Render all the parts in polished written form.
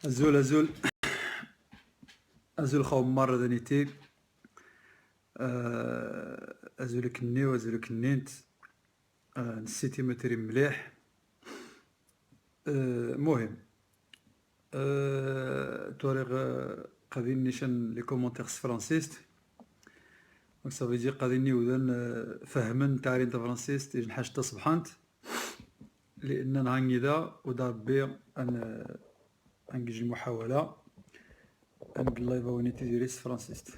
Azul, azul, azul خاوم مرة دانيتي azul كني وازول كنينت نسيتي ماتري مليح. مهم طريق قاعدين نيشان لي كومونتير فرانسيست. دونك صافي يجي قاعدين وذن فهمن تعرين تا فرانسيست يجن حاجة تصبحانت لأن نهاني ذا ودربي أن أنجز المحاولة أنقل الله يباونيتي ديريس فرانسيست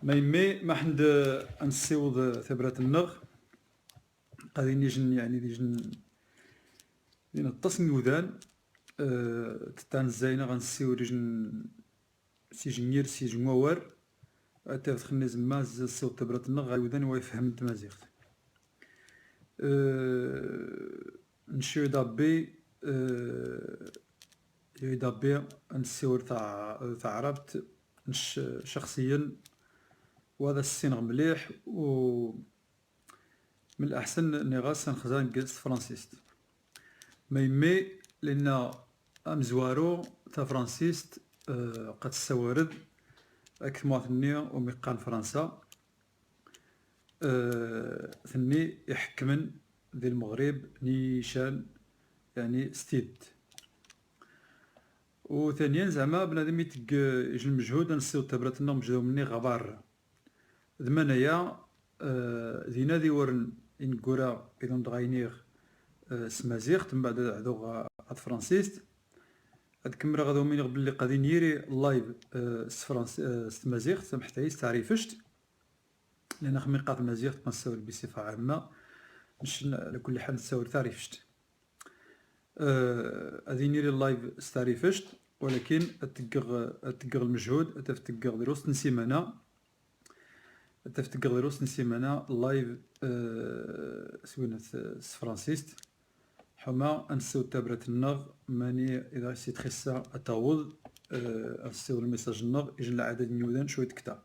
ما يمي ما حند نسيوض ثبرات النغ قاعدين يجن يعني يجن التصميم وذان تتان الزاينة غنسيو ريجن سيجنير سيجن موار تدخلني زعما الصوت تبرة النغ غايودان هو يفهم التمازيغ نشيو دابي يدابي نسيور تاع عربت شخصيا وهذا السين مليح و من الأحسن نغاس نخزان جلست فرانسيست ما يمي لأن أمزوارو تا فرانسيست قد تستورد أكثر ثني وميقان فرنسا ثني يحكمن ذي المغرب نيشان يعني ستيد وثانيا زعما بنادم يتق يجي المجهود نسيو تبرات النوم مجهود مني غبار ذمنايا ذي نادي ورن إنكورا إذن دغاينيغ سمازيغ تم بعد عدو عاد فرانسيست هاد كمرة غادو مين بلي قادي نيري لايف ستمازيغ سمحتاي تعريفشت لأن خميقات مازيغ تنساور بصفة عامة مش على كل حال نساور تعريفشت هادي نيري اللايف ستعريفشت ولكن أتقغ المجهود أتفتقغ دروس نسيمانا أتفتقغ دروس نسيمانا اللايف سوينا فرانسيست حما أنسيو تابرة النغ ماني إذا سي تخسا أتاوض أنسيو الميساج النغ يجن العدد نيودان شوية كتا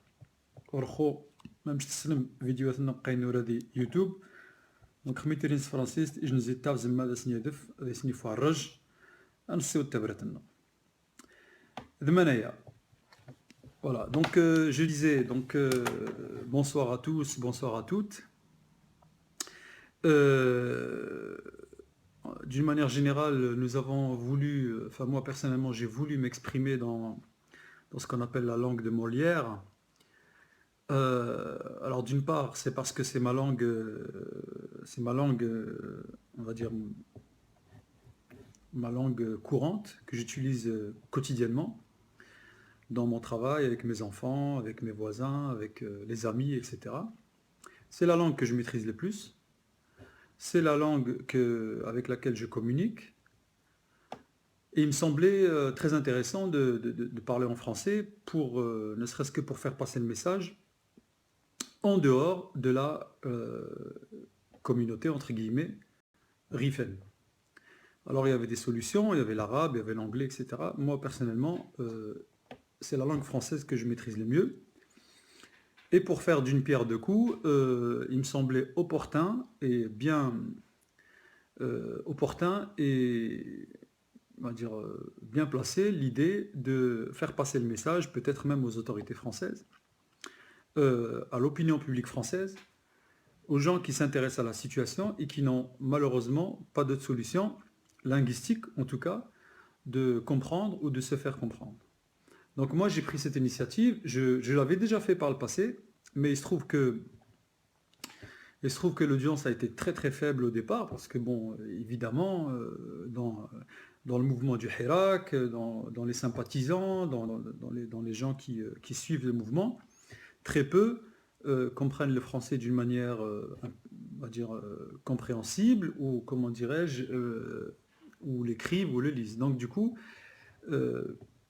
ورخو ما مش تسلم فيديوهات النقاين نورا دي يوتيوب دونك خميتي رينس فرانسيست يجن زيد تاف زعما دا سني يدف دا سني فارج أنسيو تابرة النغ ذمنايا voilà donc je disais donc bonsoir à tous bonsoir à toutes d'une manière générale, nous avons voulu, enfin moi personnellement, j'ai voulu m'exprimer dans ce qu'on appelle la langue de Molière. Alors d'une part, c'est parce que c'est ma langue, on va dire, ma langue courante que j'utilise quotidiennement dans mon travail, avec mes enfants, avec mes voisins, avec les amis, etc. C'est la langue que je maîtrise le plus. C'est la langue avec laquelle je communique. Et il me semblait très intéressant de parler en français, pour, ne serait-ce que pour faire passer le message, en dehors de la communauté, entre guillemets, rifaine. Alors il y avait des solutions, il y avait l'arabe, il y avait l'anglais, etc. Moi, personnellement, c'est la langue française que je maîtrise le mieux. Et pour faire d'une pierre deux coups, il me semblait opportun et on va dire, bien placé l'idée de faire passer le message, peut-être même aux autorités françaises, à l'opinion publique française, aux gens qui s'intéressent à la situation et qui n'ont malheureusement pas d'autre solution, linguistique en tout cas, de comprendre ou de se faire comprendre. Donc moi j'ai pris cette initiative, je l'avais déjà fait par le passé, mais il se trouve que l'audience a été très très faible au départ, parce que bon, évidemment, dans le mouvement du Hirak, dans les sympathisants, dans les gens qui suivent le mouvement, très peu comprennent le français d'une manière, on va dire, compréhensible, ou comment dirais-je, ou l'écrivent ou le lisent. Donc du coup,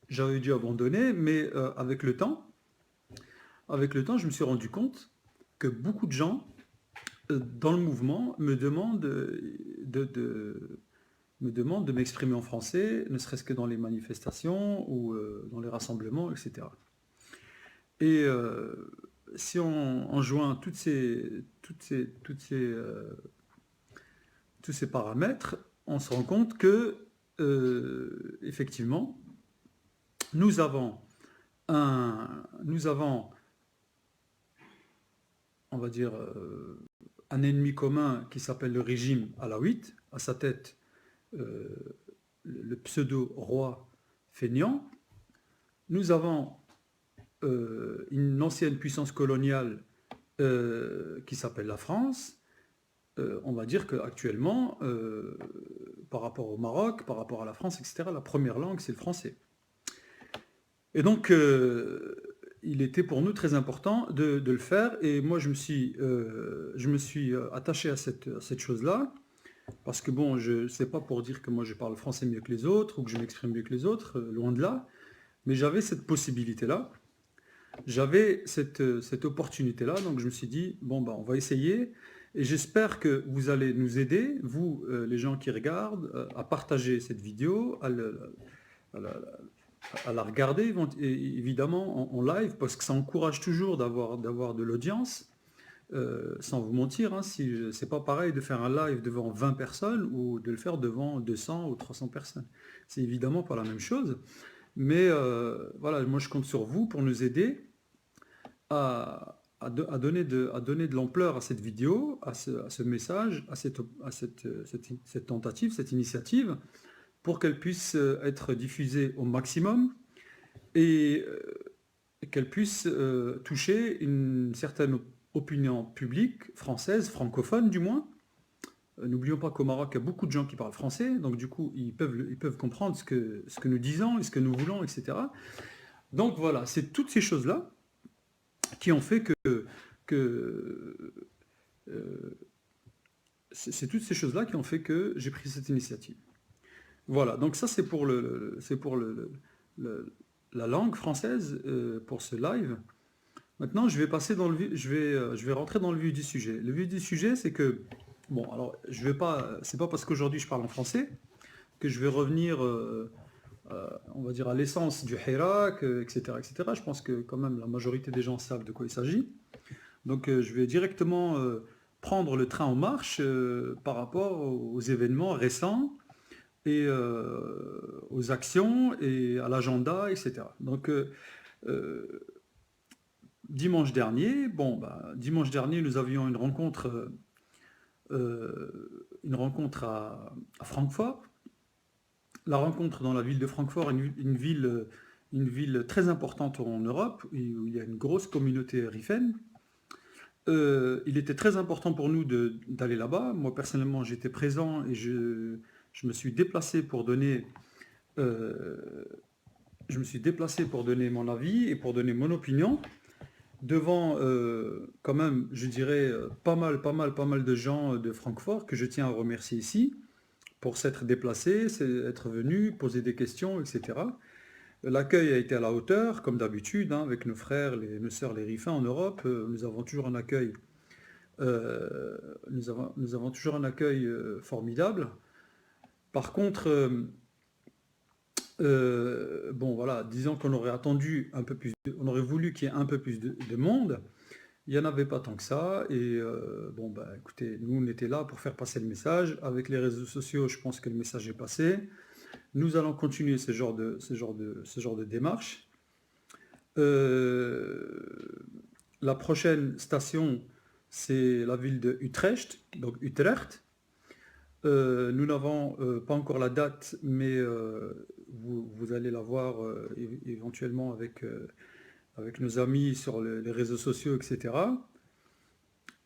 j'avais dû abandonner, mais avec le temps, je me suis rendu compte que beaucoup de gens dans le mouvement me demandent de m'exprimer en français, ne serait-ce que dans les manifestations ou dans les rassemblements, etc. Et si on joint tous ces paramètres, on se rend compte que effectivement, nous avons nous avons, on va dire, un ennemi commun qui s'appelle le régime alawite, à sa tête euh, le pseudo-roi feignant. Nous avons une ancienne puissance coloniale qui s'appelle la France. On va dire qu'actuellement, par rapport au Maroc, par rapport à la France, etc., la première langue, c'est le français. Et donc, il était pour nous très important de le faire. Et moi, je me suis attaché à cette chose-là. Parce que bon, c'est pas pour dire que moi je parle français mieux que les autres ou que je m'exprime mieux que les autres, loin de là. Mais j'avais cette possibilité-là. J'avais cette opportunité-là. Donc je me suis dit, bon, bah, on va essayer. Et j'espère que vous allez nous aider, vous, les gens qui regardent, à partager cette vidéo, à la- à la regarder évidemment en live, parce que ça encourage toujours d'avoir de l'audience. Sans vous mentir, hein, c'est pas pareil de faire un live devant 20 personnes ou de le faire devant 200 ou 300 personnes. C'est évidemment pas la même chose, mais voilà, moi je compte sur vous pour nous aider à donner à donner de l'ampleur à cette vidéo, à ce message, cette tentative, cette initiative, pour qu'elle puisse être diffusée au maximum et qu'elle puisse toucher une certaine opinion publique française, francophone du moins. N'oublions pas qu'au Maroc, il y a beaucoup de gens qui parlent français, donc du coup, ils peuvent comprendre ce que nous disons et ce que nous voulons, etc. Donc voilà, c'est toutes ces choses-là qui ont fait que c'est toutes ces choses-là qui ont fait que j'ai pris cette initiative. Voilà, donc ça c'est pour le- la langue française pour ce live. Maintenant, je vais passer dans je vais rentrer dans le vif du sujet. Le vif du sujet, c'est que, bon, alors, je vais pas, c'est pas parce qu'aujourd'hui je parle en français que je vais revenir, on va dire, à l'essence du Hirak, etc., etc. Je pense que quand même la majorité des gens savent de quoi il s'agit. Donc, je vais directement prendre le train en marche par rapport aux événements récents et aux actions et à l'agenda, etc. Donc, euh, dimanche dernier, bon, bah, dimanche dernier, nous avions une rencontre à Francfort. La rencontre dans la ville de Francfort, une ville très importante en Europe, où il y a une grosse communauté rifaine. Il était très important pour nous d'aller là-bas. Moi, personnellement, j'étais présent et je me suis déplacé pour donner, euh, je me suis déplacé pour donner mon avis et pour donner mon opinion devant quand même, je dirais, pas mal de gens de Francfort que je tiens à remercier ici pour s'être déplacés, être venus, poser des questions, etc. L'accueil a été à la hauteur, comme d'habitude, hein, avec nos frères, nos sœurs, les Rifins en Europe. Nous avons toujours un accueil, nous avons toujours un accueil formidable. Par contre, bon voilà, disons qu'on aurait attendu un peu plus, on aurait voulu qu'il y ait un peu plus de monde. Il n'y en avait pas tant que ça. Et bon, bah écoutez, nous on était là pour faire passer le message. Avec les réseaux sociaux, je pense que le message est passé. Nous allons continuer ce genre de démarche. La prochaine station, c'est la ville de Utrecht, donc Utrecht. Nous n'avons pas encore la date, mais vous allez la voir éventuellement avec nos amis sur les réseaux sociaux, etc.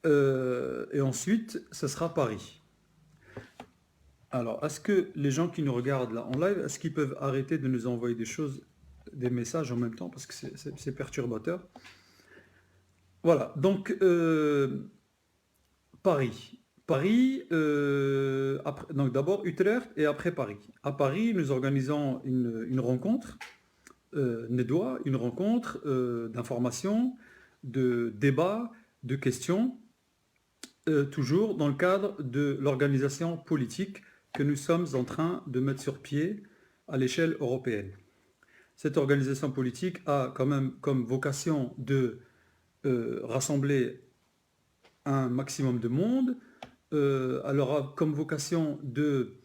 Et ensuite, ce sera Paris. Alors, est-ce que les gens qui nous regardent là en live, est-ce qu'ils peuvent arrêter de nous envoyer des choses, des messages en même temps, parce que c'est perturbateur. Voilà, donc Paris. Paris, donc d'abord Utrecht et après Paris. À Paris, nous organisons une rencontre, Nedoa, une rencontre d'information, de débat, de questions, toujours dans le cadre de l'organisation politique que nous sommes en train de mettre sur pied à l'échelle européenne. Cette organisation politique a quand même comme vocation de rassembler un maximum de monde. Elle aura comme vocation de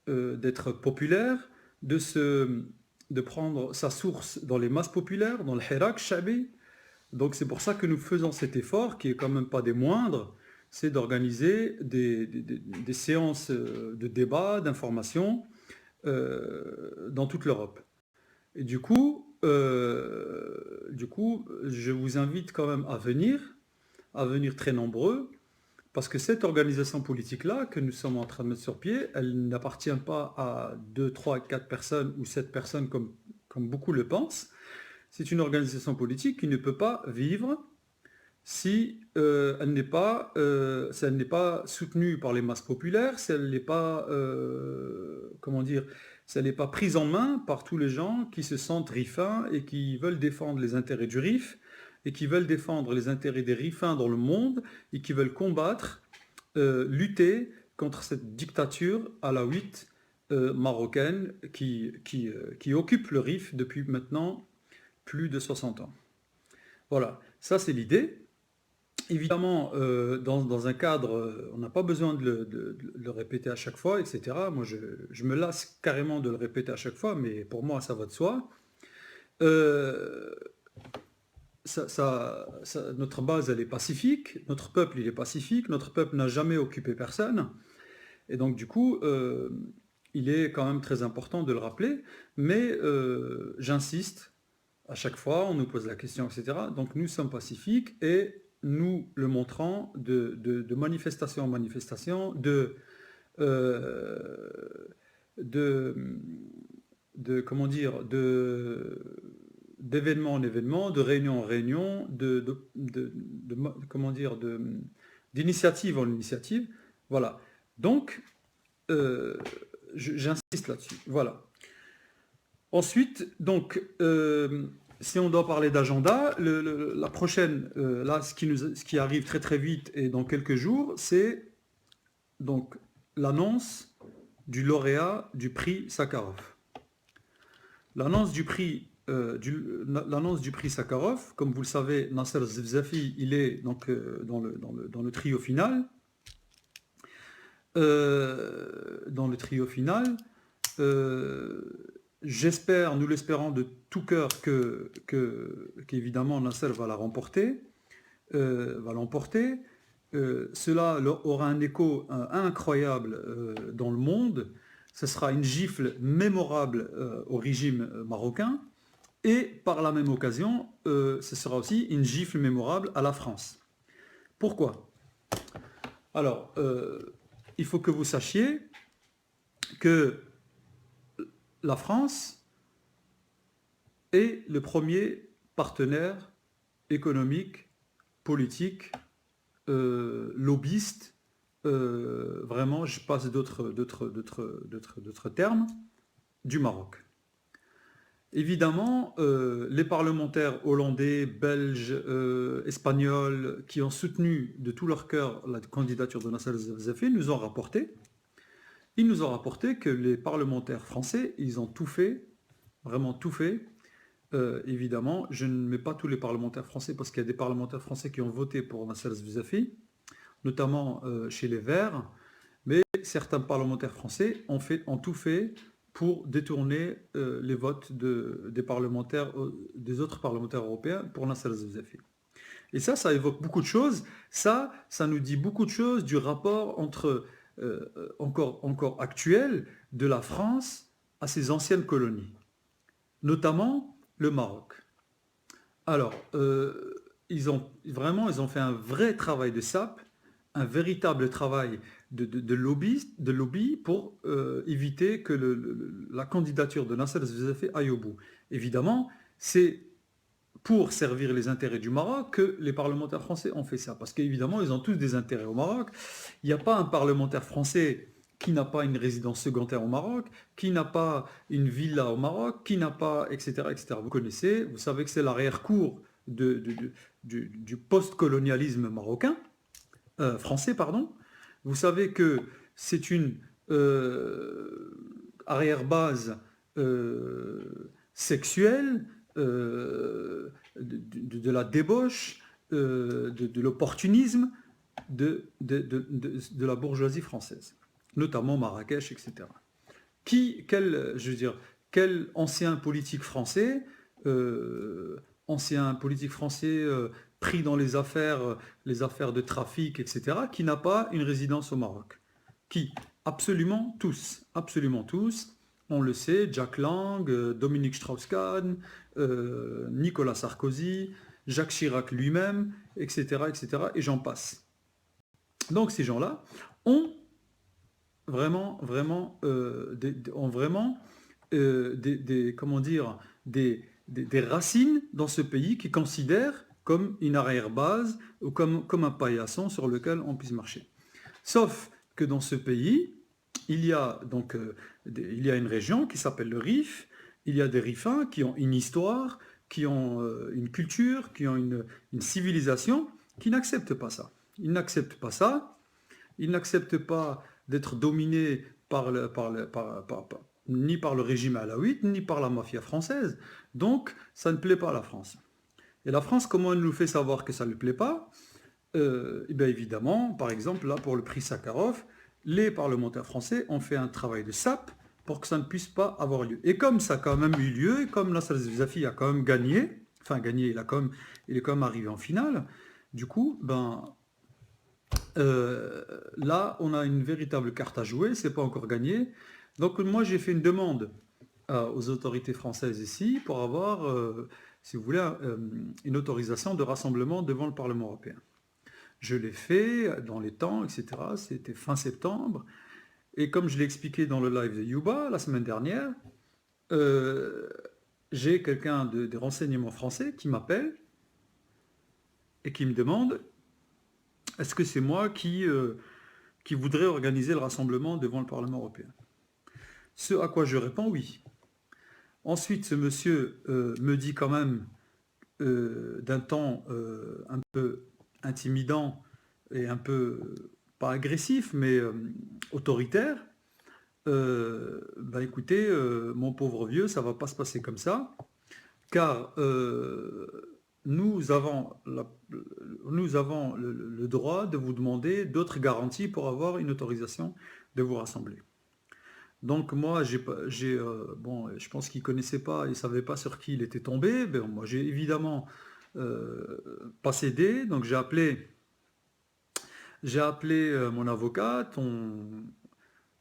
d'être populaire, de prendre sa source dans les masses populaires, dans le Hirak Shabi. Donc c'est pour ça que nous faisons cet effort, qui est quand même pas des moindres, c'est d'organiser des séances de débat, d'information dans toute l'Europe. Et du coup, je vous invite quand même à venir très nombreux, parce que cette organisation politique-là que nous sommes en train de mettre sur pied, elle n'appartient pas à 2, 3, 4 personnes ou 7 personnes comme beaucoup le pensent. C'est une organisation politique qui ne peut pas vivre si si elle n'est pas soutenue par les masses populaires, si elle n'est pas, comment dire, si elle n'est pas prise en main par tous les gens qui se sentent rifins et qui veulent défendre les intérêts du RIF et qui veulent défendre les intérêts des rifins dans le monde et qui veulent combattre, lutter contre cette dictature alawite marocaine qui occupe le RIF depuis maintenant plus de 60 ans. Voilà, ça c'est l'idée. Évidemment, dans un cadre, on n'a pas besoin de le répéter à chaque fois, etc. Moi, je me lasse carrément de le répéter à chaque fois, mais pour moi, ça va de soi. Notre base, elle est pacifique, notre peuple, il est pacifique, notre peuple n'a jamais occupé personne, et donc du coup, il est quand même très important de le rappeler, mais j'insiste, à chaque fois, on nous pose la question, etc. Donc nous sommes pacifiques, et nous le montrons de manifestation en manifestation, comment dire, d'événement en événement, de réunion en réunion, comment dire, d'initiative en initiative. Voilà. Donc, j'insiste là-dessus. Voilà. Ensuite, donc, si on doit parler d'agenda, la prochaine, là, ce qui arrive très très vite et dans quelques jours, c'est donc l'annonce du lauréat du prix Sakharov. L'annonce du prix Sakharov, comme vous le savez, Nasser Zefzafi, il est donc dans le trio final. Dans le trio final. J'espère, nous l'espérons de tout cœur qu'évidemment Nasser va la remporter, cela aura un écho incroyable dans le monde. Ce sera une gifle mémorable au régime marocain, et par la même occasion, ce sera aussi une gifle mémorable à la France. Pourquoi? Alors, il faut que vous sachiez que la France est le premier partenaire économique, politique, lobbyiste, vraiment, je passe d'autres termes, du Maroc. Évidemment, les parlementaires hollandais, belges, espagnols, qui ont soutenu de tout leur cœur la candidature de Nasser Zefzafi, nous ont rapporté que les parlementaires français, ils ont tout fait, vraiment tout fait. Évidemment, je ne mets pas tous les parlementaires français, parce qu'il y a des parlementaires français qui ont voté pour Nasser Zefzafi, notamment chez les Verts, mais certains parlementaires français ont tout fait pour détourner les votes des autres parlementaires européens pour Nasser Zefzafi. Et ça évoque beaucoup de choses. Ça nous dit beaucoup de choses du rapport encore actuel de la France à ses anciennes colonies, notamment le Maroc. Alors, ils ont fait un vrai travail de sape, un véritable travail de lobby pour éviter que la candidature de Nasser Zefzafi aille au bout. Évidemment, c'est pour servir les intérêts du Maroc que les parlementaires français ont fait ça. Parce qu'évidemment, ils ont tous des intérêts au Maroc. Il n'y a pas un parlementaire français qui n'a pas une résidence secondaire au Maroc, qui n'a pas une villa au Maroc, qui n'a pas, etc., etc. Vous connaissez, vous savez que c'est l'arrière-cour du post-colonialisme marocain, français, pardon. Vous savez que c'est une arrière-base sexuelle, de la débauche, de l'opportunisme de la bourgeoisie française, notamment Marrakech, etc. Je veux dire, quel ancien politique français, euh, pris dans les affaires de trafic, etc., qui n'a pas une résidence au Maroc? Qui? Absolument tous. Absolument tous. On le sait, Jack Lang, Dominique Strauss-Kahn, Nicolas Sarkozy, Jacques Chirac lui-même, etc., etc., et j'en passe. Donc ces gens-là ont ont vraiment comment dire, des racines dans ce pays qui considèrent comme une arrière-base ou comme un paillasson sur lequel on puisse marcher. Sauf que dans ce pays, il y a donc il y a une région qui s'appelle le Rif, il y a des Rifins qui ont une histoire, qui ont une culture, qui ont une civilisation, qui n'acceptent pas ça. Ils n'acceptent pas ça, ils n'acceptent pas d'être dominés ni par le régime alaouite, ni par la mafia française. Donc, ça ne plaît pas à la France. Et la France, comment elle nous fait savoir que ça ne lui plaît pas? Eh bien évidemment, par exemple, là, pour le prix Sakharov, les parlementaires français ont fait un travail de sape pour que ça ne puisse pas avoir lieu. Et comme ça a quand même eu lieu, et comme Nasser Zafi a quand même gagné, il est quand même arrivé en finale, du coup, là, on a une véritable carte à jouer, c'est pas encore gagné. Donc moi, j'ai fait une demande aux autorités françaises ici pour avoir, si vous voulez, une autorisation de rassemblement devant le Parlement européen. Je l'ai fait dans les temps, etc. C'était fin septembre. Et comme je l'ai expliqué dans le live de Yuba la semaine dernière, j'ai quelqu'un des renseignements français qui m'appelle et qui me demande est-ce que c'est moi qui voudrais organiser le rassemblement devant le Parlement européen? Ce à quoi je réponds oui. Ensuite, ce monsieur me dit quand même d'un ton un peu intimidant et un peu, pas agressif, mais autoritaire, écoutez, mon pauvre vieux, ça ne va pas se passer comme ça, car nous avons le droit de vous demander d'autres garanties pour avoir une autorisation de vous rassembler. Donc moi, bon, je pense qu'il ne connaissait pas, il ne savait pas sur qui il était tombé. Ben, moi, j'ai évidemment pas cédé, donc j'ai appelé mon avocate.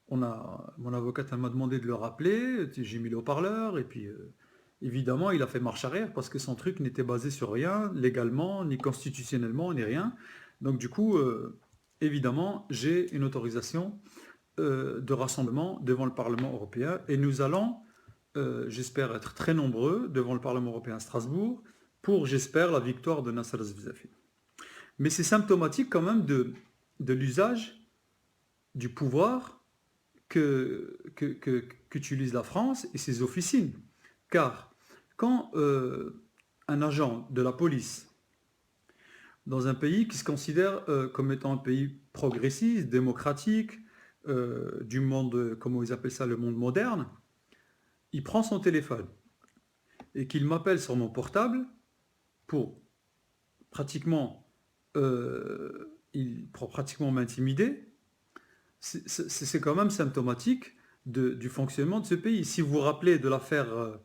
Mon avocate elle m'a demandé de le rappeler. J'ai mis le haut-parleur et puis évidemment, il a fait marche arrière parce que son truc n'était basé sur rien, légalement, ni constitutionnellement, ni rien. Donc du coup, évidemment, j'ai une autorisation de rassemblement devant le Parlement européen et nous allons, j'espère, être très nombreux devant le Parlement européen à Strasbourg pour, j'espère, la victoire de Nasser Zafi. Mais c'est symptomatique quand même de l'usage du pouvoir qu'utilise la France et ses officines. Car quand un agent de la police dans un pays qui se considère comme étant un pays progressiste, démocratique, du monde, comment ils appellent ça, le monde moderne, il prend son téléphone et qu'il m'appelle sur mon portable pour pratiquement, m'intimider, c'est quand même symptomatique du fonctionnement de ce pays. Si vous vous rappelez de l'affaire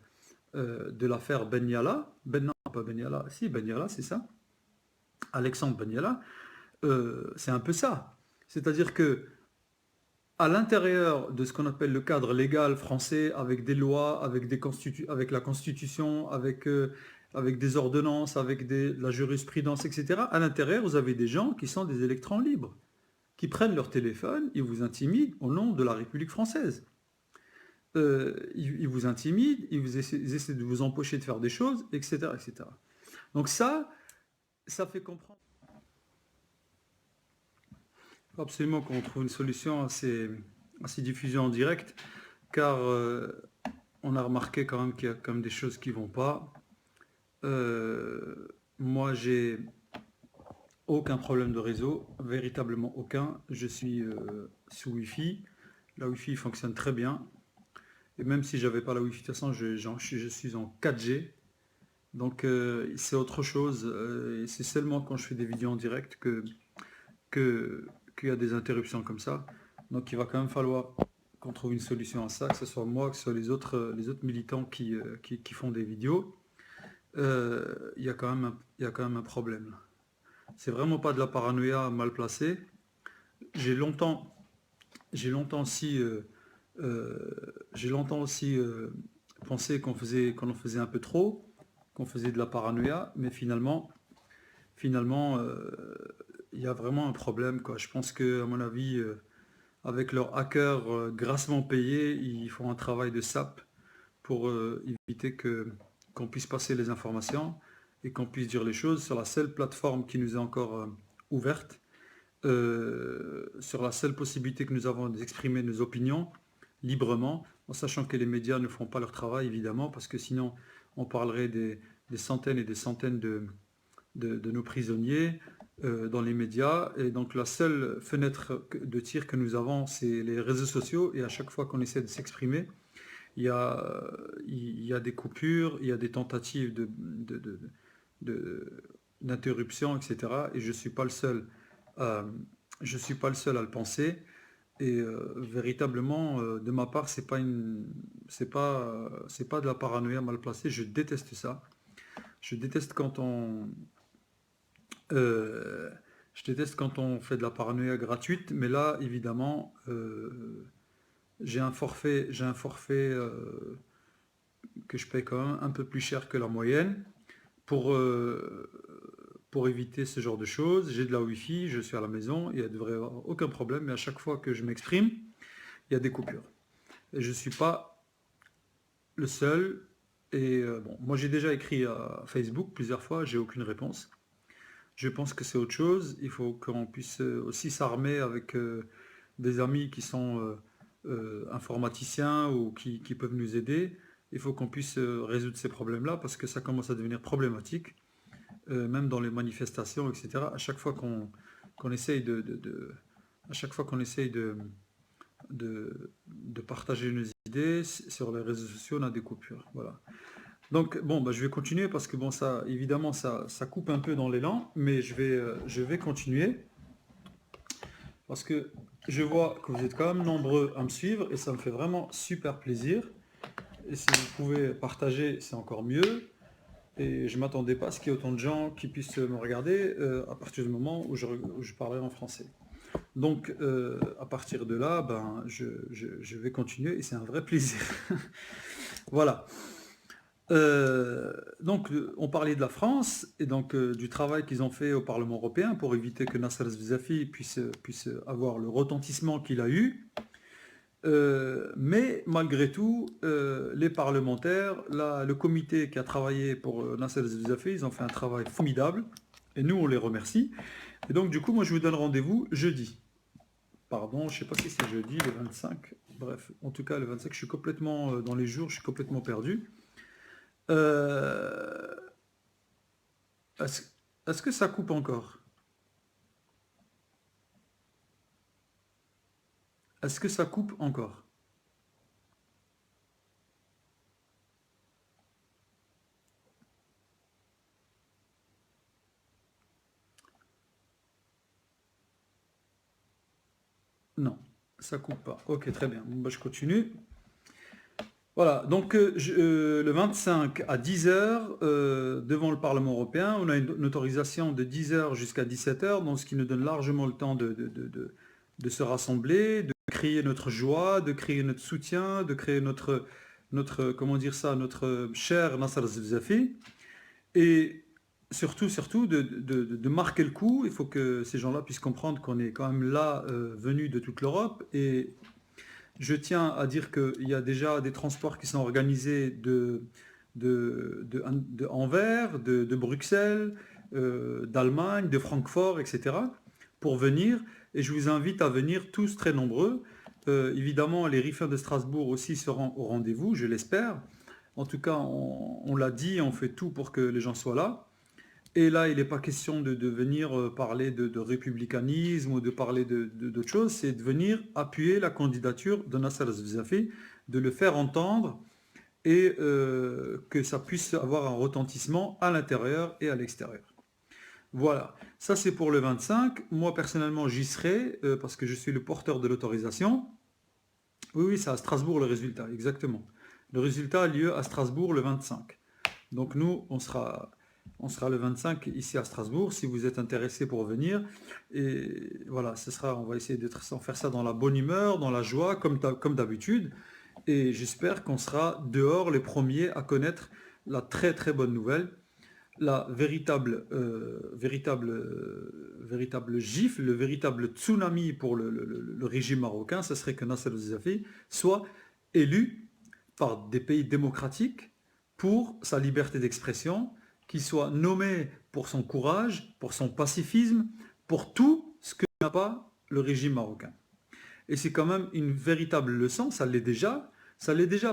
Ben Yala, non, pas Ben Yala, si Ben Yala, c'est ça, Alexandre Ben Yala, c'est un peu ça. C'est-à-dire que à l'intérieur de ce qu'on appelle le cadre légal français, avec des lois, avec la Constitution, avec des ordonnances, avec la jurisprudence, etc., à l'intérieur, vous avez des gens qui sont des électrons libres, qui prennent leur téléphone, ils vous intimident au nom de la République française. Ils vous intimident, ils essaient de vous empêcher de faire des choses, etc., etc. Donc ça fait comprendre. Il faut absolument qu'on trouve une solution à ces diffusions en direct, car on a remarqué quand même qu'il y a quand même des choses qui ne vont pas. Moi, j'ai aucun problème de réseau, véritablement aucun. Je suis sous Wi-Fi. La Wi-Fi fonctionne très bien. Et même si j'avais pas la Wi-Fi, de toute façon, je suis en 4G. Donc c'est autre chose. Et c'est seulement quand je fais des vidéos en direct qu'il y a des interruptions comme ça. Donc il va quand même falloir qu'on trouve une solution à ça, que ce soit moi, que ce soit les autres militants qui font des vidéos. Il y a quand même il y a quand même un problème là. C'est vraiment pas de la paranoïa mal placée. J'ai longtemps, j'ai longtemps aussi, j'ai longtemps aussi pensé qu'on en faisait un peu trop, qu'on faisait de la paranoïa, mais finalement, il y a vraiment un problème, quoi. Je pense que, à mon avis, avec leurs hackers grassement payés, ils font un travail de sape pour éviter qu'on puisse passer les informations et qu'on puisse dire les choses sur la seule plateforme qui nous est encore ouverte, sur la seule possibilité que nous avons d'exprimer nos opinions librement, en sachant que les médias ne font pas leur travail, évidemment, parce que sinon on parlerait des centaines et des centaines de nos prisonniers dans les médias. Et donc la seule fenêtre de tir que nous avons, c'est les réseaux sociaux, et à chaque fois qu'on essaie de s'exprimer, il y a des coupures, il y a des tentatives d'interruption, etc. Et je ne suis pas le seul, je suis pas le seul à le penser. Et véritablement, de ma part, c'est pas de la paranoïa mal placée. Je déteste ça. Je déteste quand on, euh, je déteste quand on fait de la paranoïa gratuite. Mais là, évidemment, j'ai un forfait que je paye quand même un peu plus cher que la moyenne pour, euh, pour éviter ce genre de choses. J'ai de la Wi-Fi, je suis à la maison, il ne devrait y avoir aucun problème, mais à chaque fois que je m'exprime, il y a des coupures. Et je ne suis pas le seul. Et bon, moi j'ai déjà écrit à Facebook plusieurs fois, j'ai aucune réponse. Je pense que c'est autre chose. Il faut qu'on puisse aussi s'armer avec des amis qui sont informaticiens ou qui peuvent nous aider. Il faut qu'on puisse résoudre ces problèmes-là parce que ça commence à devenir problématique, même dans les manifestations, etc. À chaque fois qu'on essaye à chaque fois qu'on essaye de partager nos idées sur les réseaux sociaux, on a des coupures. Voilà. Donc bon, bah, je vais continuer parce que bon, ça, évidemment, ça coupe un peu dans l'élan, mais je vais continuer parce que je vois que vous êtes quand même nombreux à me suivre et ça me fait vraiment super plaisir. Et si vous pouvez partager, c'est encore mieux. Et je ne m'attendais pas à ce qu'il y ait autant de gens qui puissent me regarder à partir du moment où je parlerai en français. Donc à partir de là, ben, je vais continuer et c'est un vrai plaisir. Voilà. Donc, on parlait de la France et donc du travail qu'ils ont fait au Parlement européen pour éviter que Nasser Zvizafi puisse avoir le retentissement qu'il a eu. Mais malgré tout, les parlementaires, le comité qui a travaillé pour Nasser Zvizafi, ils ont fait un travail formidable et nous, on les remercie. Et donc, du coup, moi, je vous donne rendez-vous jeudi. Pardon, je ne sais pas si c'est jeudi, le 25. Bref, en tout cas, le 25, je suis complètement dans les jours, je suis complètement perdu. Euh, est-ce, est-ce que ça coupe encore? Est-ce que ça coupe encore? Non, ça coupe pas. Ok, très bien. Bon, bah, je continue. Voilà, donc le 25 à 10 heures, devant le Parlement européen, on a une autorisation de 10 heures jusqu'à 17 heures, donc ce qui nous donne largement le temps de se rassembler, de crier notre joie, de crier notre soutien, de créer comment dire ça, notre cher Nasser Zvizafi. Et surtout de marquer le coup. Il faut que ces gens-là puissent comprendre qu'on est quand même là, venus de toute l'Europe. Et je tiens à dire qu'il y a déjà des transports qui sont organisés de Anvers, de Bruxelles, d'Allemagne, de Francfort, etc. pour venir. Et je vous invite à venir tous très nombreux. Évidemment, les Riffins de Strasbourg aussi seront au rendez-vous, je l'espère. En tout cas, on l'a dit, on fait tout pour que les gens soient là. Et là, il n'est pas question de venir parler de républicanisme ou de parler d'autre chose, c'est de venir appuyer la candidature de Nasser Zvizafi, de le faire entendre et que ça puisse avoir un retentissement à l'intérieur et à l'extérieur. Voilà, ça c'est pour le 25. Moi personnellement j'y serai parce que je suis le porteur de l'autorisation. Oui, oui, c'est à Strasbourg le résultat, exactement. Le résultat a lieu à Strasbourg le 25. Donc nous, on sera le 25 ici à Strasbourg, si vous êtes intéressé pour venir. Et voilà, on va essayer d'être, sans faire ça dans la bonne humeur, dans la joie, comme d'habitude. Et j'espère qu'on sera dehors les premiers à connaître la très très bonne nouvelle, la véritable gifle, le véritable tsunami pour le régime marocain, ce serait que Nasser el-Zafi soit élu par des pays démocratiques pour sa liberté d'expression, qu'il soit nommé pour son courage, pour son pacifisme, pour tout ce que n'a pas le régime marocain. Et c'est quand même une véritable leçon, ça l'est déjà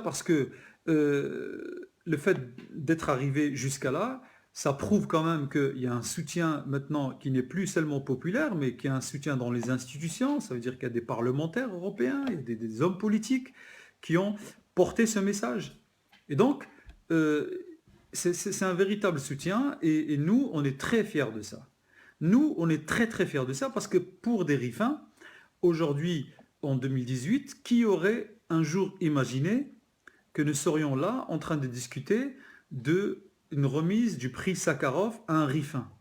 parce que le fait d'être arrivé jusqu'à là, ça prouve quand même qu'il y a un soutien maintenant qui n'est plus seulement populaire, mais qui a un soutien dans les institutions. Ça veut dire qu'il y a des parlementaires européens, il y a des hommes politiques qui ont porté ce message. Et donc, euh, c'est un véritable soutien et nous, on est très fiers de ça. Nous, on est très très fiers de ça parce que pour des Rifins, aujourd'hui, en 2018, qui aurait un jour imaginé que nous serions là en train de discuter d'une remise du prix Sakharov à un Rifin?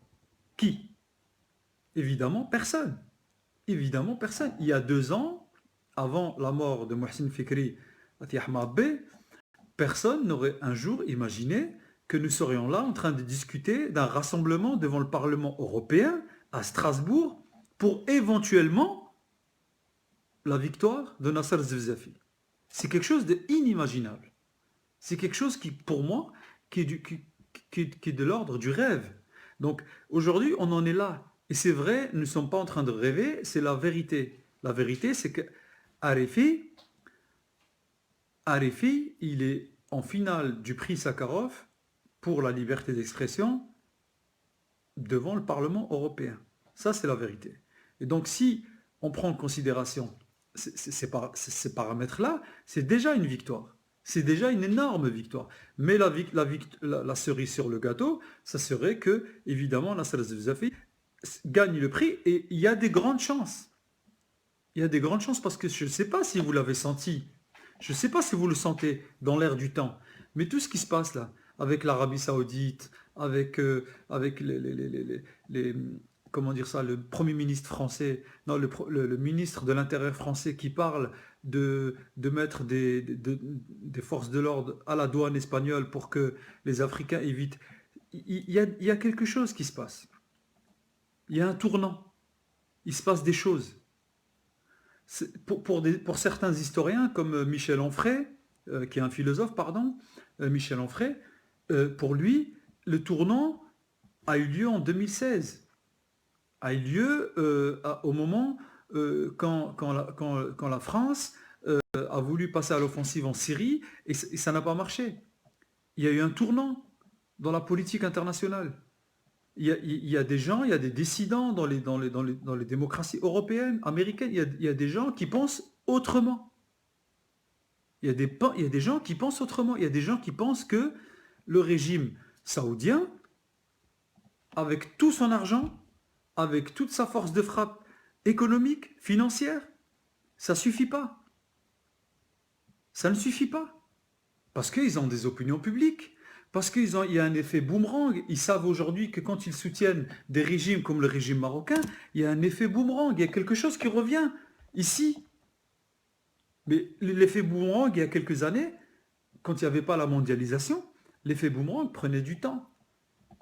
Qui? Évidemment, personne. Évidemment, personne. Il y a 2 ans, avant la mort de Mohsin Fikri à Tiahmabé, personne n'aurait un jour imaginé que nous serions là en train de discuter d'un rassemblement devant le Parlement européen à Strasbourg pour éventuellement la victoire de Nasser Zevzafi. C'est quelque chose d'inimaginable. C'est quelque chose qui, pour moi, qui est de l'ordre du rêve. Donc aujourd'hui, on en est là. Et c'est vrai, nous ne sommes pas en train de rêver, c'est la vérité. La vérité, c'est que Arefi, il est en finale du prix Sakharov pour la liberté d'expression devant le Parlement européen. Ça, c'est la vérité. Et donc, si on prend en considération ces paramètres-là, c'est déjà une victoire. C'est déjà une énorme victoire. Mais la cerise sur le gâteau, ça serait que, évidemment, Nasser Zefzafi gagne le prix et il y a des grandes chances. Il y a des grandes chances parce que je ne sais pas si vous l'avez senti, je ne sais pas si vous le sentez dans l'air du temps, mais tout ce qui se passe là, avec l'Arabie Saoudite, avec les- comment dire ça, le Premier ministre français, non, le ministre de l'Intérieur français qui parle de mettre des forces de l'ordre à la douane espagnole pour que les Africains évitent. Il y a quelque chose qui se passe. Il y a un tournant. Il se passe des choses. Pour certains historiens, comme Michel Onfray, qui est un philosophe, pardon, Michel Onfray, pour lui, le tournant a eu lieu en 2016, a eu lieu au moment quand la France a voulu passer à l'offensive en Syrie et ça n'a pas marché. Il y a eu un tournant dans la politique internationale. Il y a des gens, il y a des dissidents dans les démocraties européennes, américaines, il y a des gens qui pensent autrement. Il y a des gens qui pensent autrement. Il y a des gens qui pensent que le régime saoudien, avec tout son argent, avec toute sa force de frappe économique, financière, ça ne suffit pas. Ça ne suffit pas. Parce qu'ils ont des opinions publiques. Parce qu'il y a un effet boomerang. Ils savent aujourd'hui que quand ils soutiennent des régimes comme le régime marocain, il y a un effet boomerang. Il y a quelque chose qui revient ici. Mais l'effet boomerang, il y a quelques années, quand il n'y avait pas la mondialisation, l'effet boomerang prenait du temps.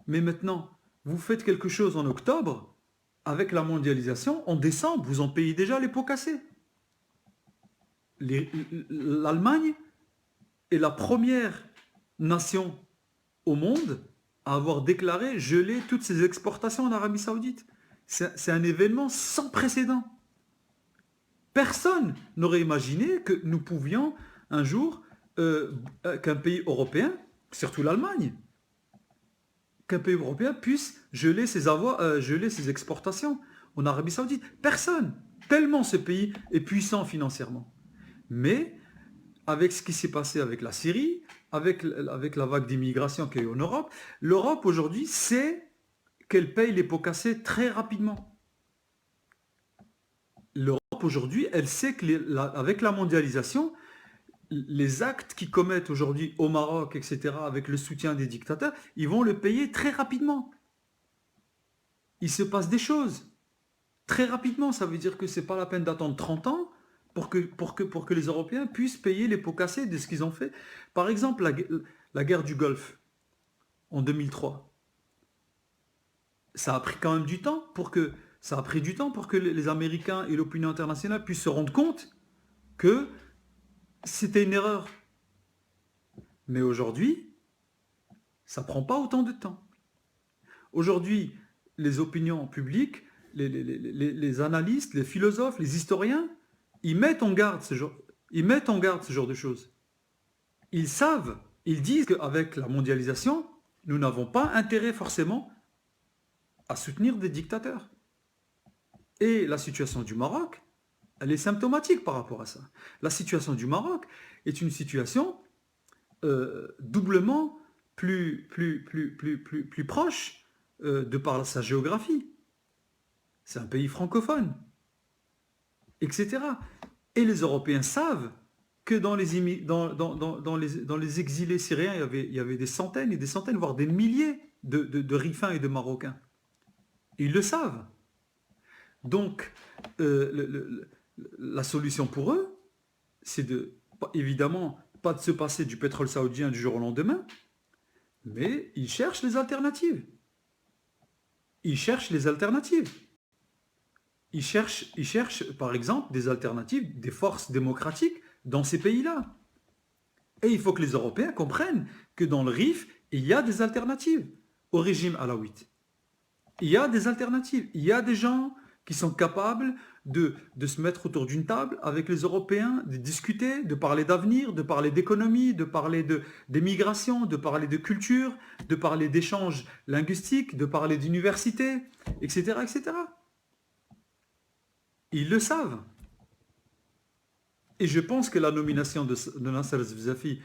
Mais maintenant, vous faites quelque chose en octobre, avec la mondialisation, en décembre, vous en payez déjà les pots cassés. L'Allemagne est la première nation au monde à avoir déclaré geler toutes ses exportations en Arabie Saoudite. C'est un événement sans précédent. Personne n'aurait imaginé que nous pouvions un jour, qu'un pays européen, surtout l'Allemagne, qu'un pays européen puisse geler ses exportations en Arabie Saoudite. Personne. Tellement ce pays est puissant financièrement. Mais avec ce qui s'est passé avec la Syrie, avec la vague d'immigration qu'il y a eu en Europe, l'Europe aujourd'hui sait qu'elle paye les pots cassés très rapidement. L'Europe l'Europe aujourd'hui, elle sait que avec la mondialisation, les actes qu'ils commettent aujourd'hui au Maroc, etc., avec le soutien des dictateurs, ils vont le payer très rapidement. Il se passe des choses. Très rapidement, ça veut dire que c'est pas la peine d'attendre 30 ans pour que les Européens puissent payer les pots cassés de ce qu'ils ont fait. Par exemple, la guerre du Golfe en 2003. Ça a pris quand même du temps ça a pris du temps pour que les Américains et l'opinion internationale puissent se rendre compte que c'était une erreur. Mais aujourd'hui, ça prend pas autant de temps. Aujourd'hui, les opinions publiques, les analystes, les philosophes, les historiens, ils mettent en garde ce genre de choses. Ils savent, ils disent qu'avec la mondialisation, nous n'avons pas intérêt forcément à soutenir des dictateurs. Et la situation du Maroc, elle est symptomatique par rapport à ça. La situation du Maroc est une situation doublement plus proche de par sa géographie. C'est un pays francophone, etc. Et les Européens savent que dans les exilés syriens, il y avait des centaines et des centaines, voire des milliers de Rifins et de Marocains. Ils le savent. Donc, la solution pour eux, c'est évidemment pas de se passer du pétrole saoudien du jour au lendemain, mais ils cherchent les alternatives. Ils cherchent les alternatives. Ils cherchent, par exemple, des alternatives, des forces démocratiques dans ces pays-là. Et il faut que les Européens comprennent que dans le Rif, il y a des alternatives au régime alaouite. Il y a des alternatives. Il y a des gens qui sont capables de se mettre autour d'une table avec les Européens, de discuter, de parler d'avenir, de parler d'économie, de parler des migrations, de parler de culture, de parler d'échanges linguistiques, de parler d'université, etc., etc. Ils le savent. Et je pense que la nomination de Nasser Zvizafi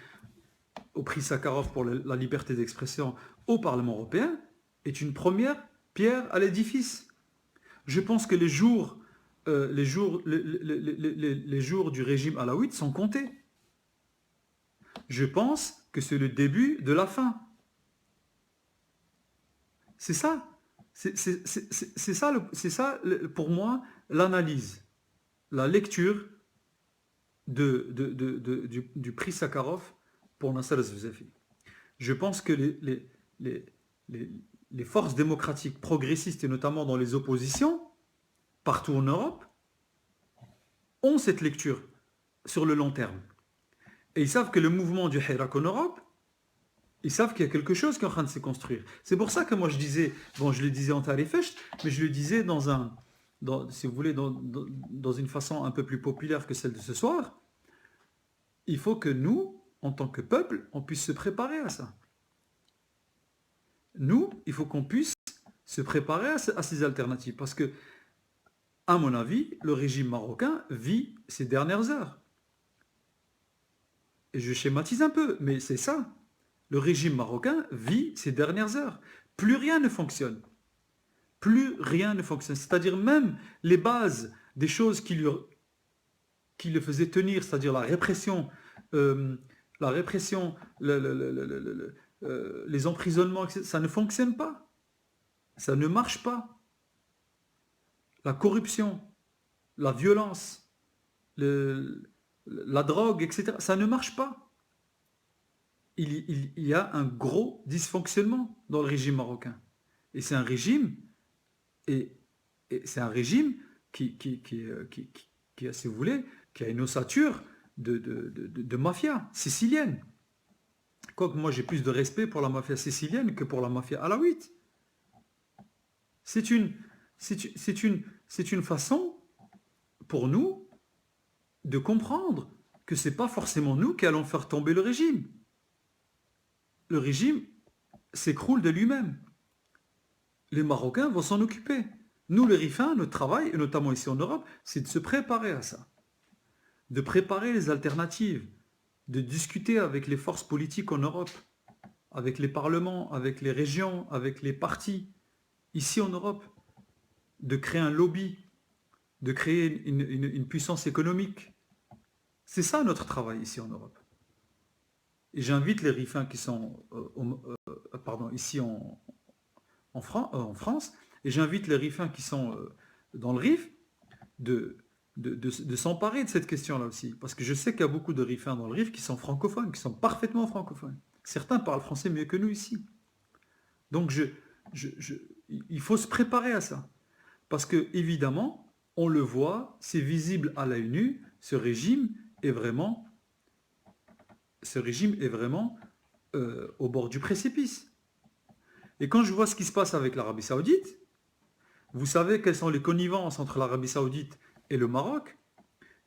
au prix Sakharov pour la liberté d'expression au Parlement européen est une première pierre à l'édifice. Je pense que les jours du régime alaouite sont comptés. Je pense que c'est le début de la fin. C'est ça. C'est ça, pour moi, l'analyse, la lecture du prix Sakharov pour Nasser Zvizafi. Je pense que les forces démocratiques progressistes, et notamment dans les oppositions, partout en Europe, ont cette lecture sur le long terme. Et ils savent que le mouvement du Hirak en Europe, ils savent qu'il y a quelque chose qui est en train de se construire. C'est pour ça que moi je disais, bon je le disais en Tarifecht, mais je le disais si vous voulez, dans une façon un peu plus populaire que celle de ce soir, il faut que nous, en tant que peuple, on puisse se préparer à ça. Nous, il faut qu'on puisse se préparer à ces alternatives. Parce que, à mon avis, le régime marocain vit ses dernières heures. Et je schématise un peu, mais c'est ça. Le régime marocain vit ses dernières heures. Plus rien ne fonctionne. Plus rien ne fonctionne. C'est-à-dire même les bases des choses qui le faisaient tenir, c'est-à-dire la répression, les emprisonnements, etc., ça ne fonctionne pas. Ça ne marche pas. La corruption, la violence, la drogue, etc., ça ne marche pas. Il y a un gros dysfonctionnement dans le régime marocain. Et c'est un régime, qui a, si vous voulez, qui a une ossature de mafia sicilienne. Quoique moi j'ai plus de respect pour la mafia sicilienne que pour la mafia alaouite. C'est une façon pour nous de comprendre que ce n'est pas forcément nous qui allons faire tomber le régime. Le régime s'écroule de lui-même. Les Marocains vont s'en occuper. Nous, les Rifins, notre travail, et notamment ici en Europe, c'est de se préparer à ça. De préparer les alternatives, de discuter avec les forces politiques en Europe, avec les parlements, avec les régions, avec les partis, ici en Europe, de créer un lobby de créer une puissance économique. C'est ça notre travail ici en Europe. Et j'invite les Rifins qui sont ici en France, et j'invite les Rifins qui sont dans le Rif de, de s'emparer de cette question-là aussi. Parce que je sais qu'il y a beaucoup de Rifins dans le Rif qui sont francophones, qui sont parfaitement francophones. Certains parlent français mieux que nous ici. Donc il faut se préparer à ça. Parce que, évidemment, on le voit, c'est visible à l'œil nu, ce régime est vraiment au bord du précipice. Et quand je vois ce qui se passe avec l'Arabie Saoudite, vous savez quelles sont les connivences entre l'Arabie Saoudite et le Maroc.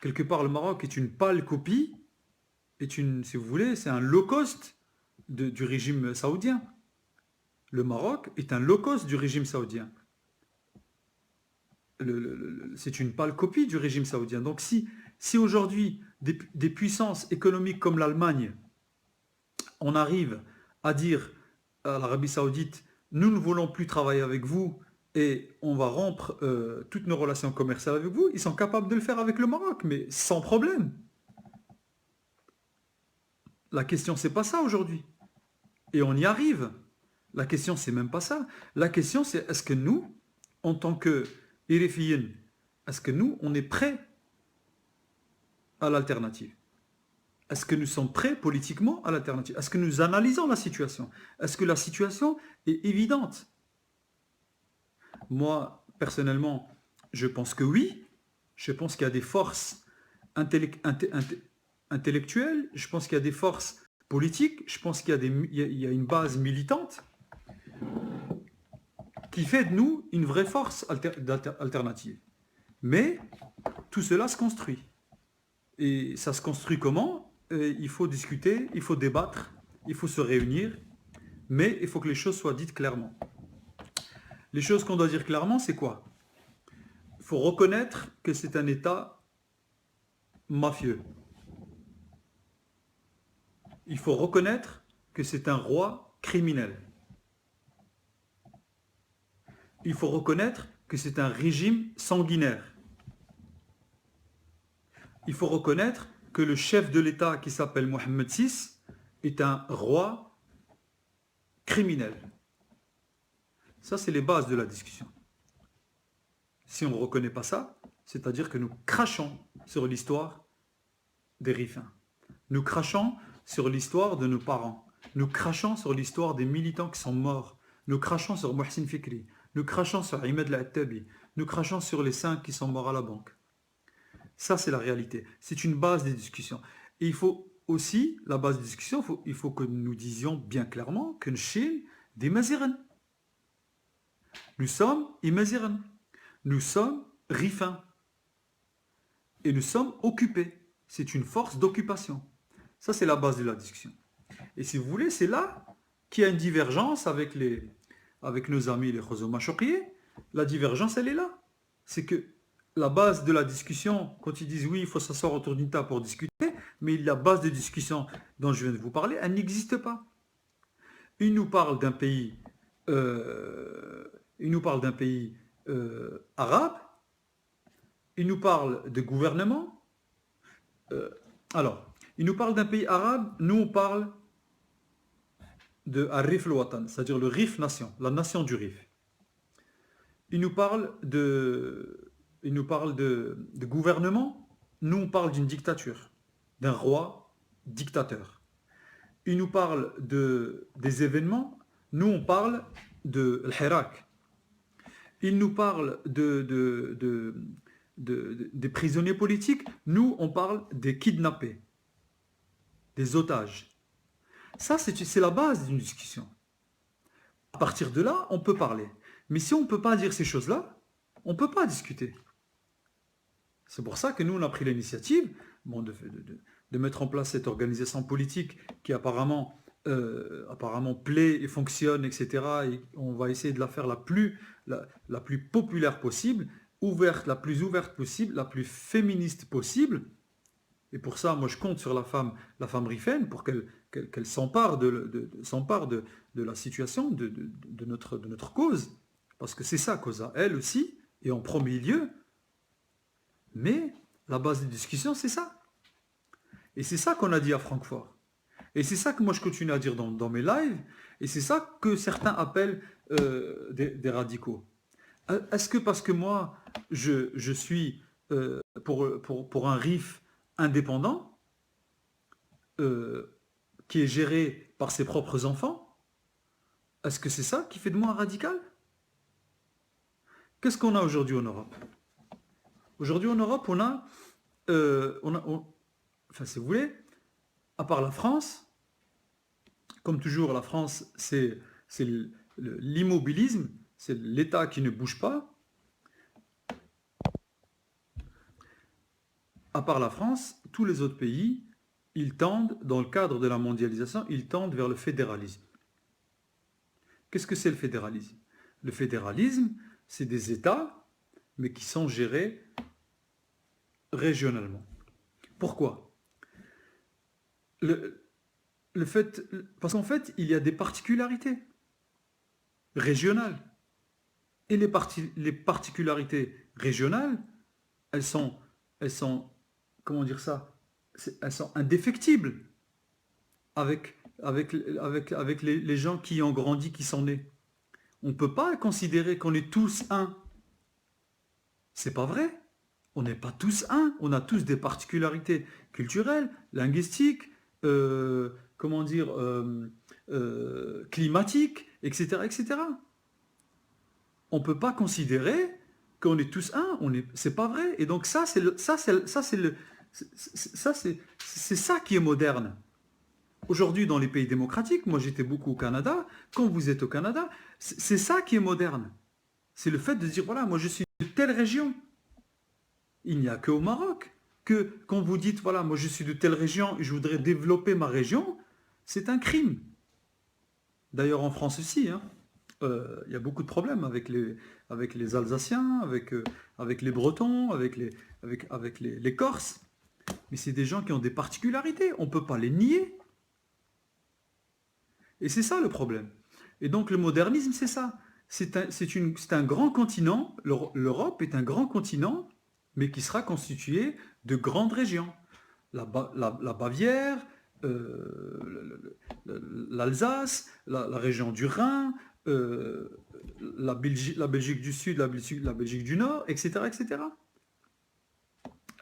Quelque part, le Maroc est une pâle copie, si vous voulez, c'est un low cost du régime saoudien. Le Maroc est un low cost du régime saoudien. C'est une pâle copie du régime saoudien. Donc si aujourd'hui des puissances économiques comme l'Allemagne, on arrive à dire à l'Arabie Saoudite, nous ne voulons plus travailler avec vous et on va rompre toutes nos relations commerciales avec vous, ils sont capables de le faire avec le Maroc, mais sans problème. La question, c'est pas ça aujourd'hui. Et on y arrive. La question, c'est même pas ça. La question, c'est est-ce que nous, en tant que Irifiyin, est-ce que nous, on est prêts à l'alternative? Est-ce que nous sommes prêts politiquement à l'alternative? Est-ce que nous analysons la situation? Est-ce que la situation est évidente? Moi, personnellement, je pense que oui. Je pense qu'il y a des forces intellectuelles, je pense qu'il y a des forces politiques, je pense qu'il y a une base militante qui fait de nous une vraie force alternative. Mais tout cela se construit. Et ça se construit comment? Il faut discuter, il faut débattre, il faut se réunir, mais il faut que les choses soient dites clairement. Les choses qu'on doit dire clairement, c'est quoi? Il faut reconnaître que c'est un État mafieux. Il faut reconnaître que c'est un roi criminel. Il faut reconnaître que c'est un régime sanguinaire. Il faut reconnaître que le chef de l'État qui s'appelle Mohammed VI est un roi criminel. Ça, c'est les bases de la discussion. Si on ne reconnaît pas ça, c'est-à-dire que nous crachons sur l'histoire des Rifins. Nous crachons sur l'histoire de nos parents. Nous crachons sur l'histoire des militants qui sont morts. Nous crachons sur Mohsin Fikri. Nous crachons sur Ahmed Al-Attabi. Nous crachons sur les 5 qui sont morts à la banque. Ça, c'est la réalité. C'est une base des discussions. Et il faut aussi, la base des discussions, il faut que nous disions bien clairement que Chine des Maziran. Nous sommes Imaziran. Nous sommes Rifins. Et nous sommes occupés. C'est une force d'occupation. Ça, c'est la base de la discussion. Et si vous voulez, c'est là qu'il y a une divergence avec nos amis les Khozoma Chokiye. La divergence, elle est là. C'est que la base de la discussion, quand ils disent oui, il faut s'asseoir autour d'une table pour discuter, mais la base de discussion dont je viens de vous parler, elle n'existe pas. Ils nous parlent d'un pays, arabe, ils nous parlent de gouvernement. Ils nous parlent d'un pays arabe, nous on parle de Arif al-Watan, c'est-à-dire le Rif nation, la nation du Rif. Ils nous parlent de gouvernement, nous on parle d'une dictature, d'un roi dictateur. Ils nous parlent des événements, nous on parle de l'Hirak. Ils nous parlent des prisonniers politiques, nous on parle des kidnappés, des otages. Ça, c'est la base d'une discussion. À partir de là, on peut parler. Mais si on ne peut pas dire ces choses-là, on ne peut pas discuter. C'est pour ça que nous, on a pris l'initiative de mettre en place cette organisation politique qui apparemment plaît et fonctionne, etc. Et on va essayer de la faire la plus populaire possible, ouverte, la plus ouverte possible, la plus féministe possible. Et pour ça, moi, je compte sur la femme rifaine pour qu'elle s'empare de la situation, de notre cause. Parce que c'est sa cause à elle aussi, et en premier lieu, Mais la base des discussions, c'est ça. Et c'est ça qu'on a dit à Francfort. Et c'est ça que moi je continue à dire dans mes lives. Et c'est ça que certains appellent des radicaux. Est-ce que parce que moi, je suis pour un RIF indépendant, euh, qui est géré par ses propres enfants, est-ce que c'est ça qui fait de moi un radical? Qu'est-ce qu'on a aujourd'hui en Europe? Aujourd'hui en Europe, enfin si vous voulez, à part la France, comme toujours, la France, c'est l'immobilisme, c'est l'État qui ne bouge pas. À part la France, tous les autres pays, ils tendent, dans le cadre de la mondialisation, ils tendent vers le fédéralisme. Qu'est-ce que c'est le fédéralisme? Le fédéralisme, c'est des États, mais qui sont gérés régionalement. Pourquoi? le, Parce qu'en fait, il y a des particularités régionales. Et les particularités régionales, elles sont, elles sont, comment dire ça? Elles sont indéfectibles avec les gens qui ont grandi, qui sont nés. On ne peut pas considérer qu'on est tous un. C'est pas vrai. On n'est pas tous un. On a tous des particularités culturelles, linguistiques, comment dire, climatiques, etc., etc. On ne peut pas considérer qu'on est tous un. C'est pas vrai. Et donc ça, c'est ça qui est moderne. Aujourd'hui, dans les pays démocratiques, moi j'étais beaucoup au Canada, quand vous êtes au Canada, c'est ça qui est moderne. C'est le fait de dire, voilà, moi je suis de telle région. Il n'y a qu'au Maroc que quand vous dites, voilà, moi je suis de telle région et je voudrais développer ma région, c'est un crime. D'ailleurs en France aussi, hein, y a beaucoup de problèmes avec les Alsaciens, avec les Bretons, avec les Corses. Mais c'est des gens qui ont des particularités, on ne peut pas les nier. Et c'est ça le problème. Et donc le modernisme, c'est ça. C'est un grand continent, l'Europe est un grand continent, mais qui sera constitué de grandes régions. La Bavière, l'Alsace, la région du Rhin, la Belgique du Sud, la Belgique du Nord, etc., etc.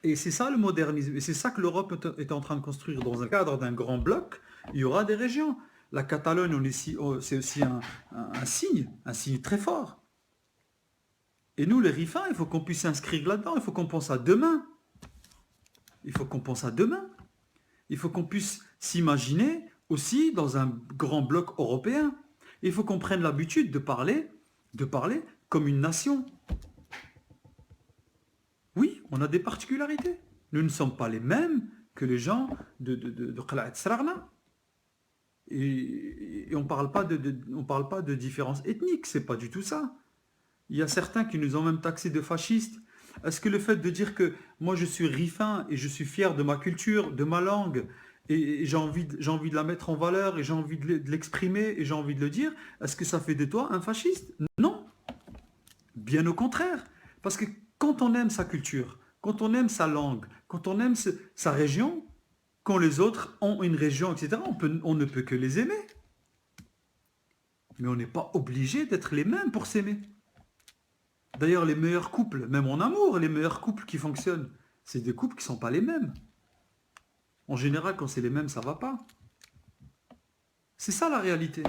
Et c'est ça le modernisme. Et c'est ça que l'Europe est en train de construire. Dans un cadre d'un grand bloc, il y aura des régions. La Catalogne, c'est aussi un signe très fort. Et nous, les rifins, il faut qu'on puisse s'inscrire là-dedans. Il faut qu'on pense à demain. Il faut qu'on pense à demain. Il faut qu'on puisse s'imaginer aussi dans un grand bloc européen. Il faut qu'on prenne l'habitude de parler comme une nation. Oui, on a des particularités. Nous ne sommes pas les mêmes que les gens de Qla'at Srarna. Et on ne parle pas de différence ethnique, c'est pas du tout ça. Il y a certains qui nous ont même taxés de fascistes. Est-ce que le fait de dire que moi je suis rifin et je suis fier de ma culture, de ma langue, et j'ai envie de la mettre en valeur, et j'ai envie de l'exprimer, et j'ai envie de le dire, est-ce que ça fait de toi un fasciste? Non, bien au contraire. Parce que quand on aime sa culture, quand on aime sa langue, quand on aime sa région, quand les autres ont une région, etc., on ne peut que les aimer. Mais on n'est pas obligé d'être les mêmes pour s'aimer. D'ailleurs, les meilleurs couples, même en amour, les meilleurs couples qui fonctionnent, c'est des couples qui ne sont pas les mêmes. En général, quand c'est les mêmes, ça ne va pas. C'est ça la réalité.